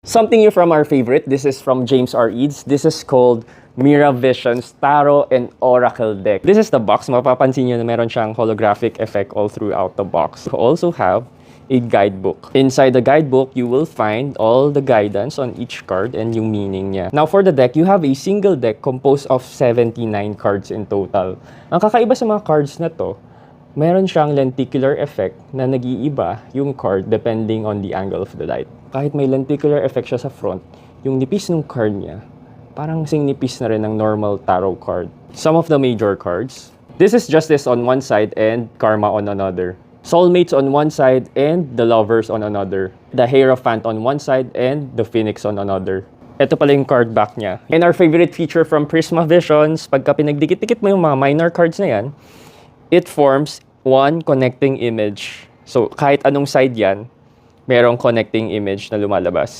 Something new from our favorite. This is from James R. Eads. This is called Miravision's Tarot and Oracle Deck. This is the box. Mapapansin nyo na meron siyang holographic effect all throughout the box. We also have a guidebook. Inside the guidebook, you will find all the guidance on each card and yung meaning niya. Now for the deck, you have a single deck composed of 79 cards in total. Ang kakaiba sa mga cards na to, meron siyang lenticular effect na nag-iiba yung card depending on the angle of the light. Kahit may lenticular effect siya sa front, yung nipis ng card niya, parang sing nipis na rin ng normal tarot card. Some of the major cards. This is Justice on one side and Karma on another. Soulmates on one side and the Lovers on another. The Hierophant on one side and the Phoenix on another. Ito pala yung card back niya. And our favorite feature from Prisma Visions, pagka pinagdikit-dikit mo yung mga minor cards na yan, it forms one connecting image. So kahit anong side yan, merong connecting image na lumalabas.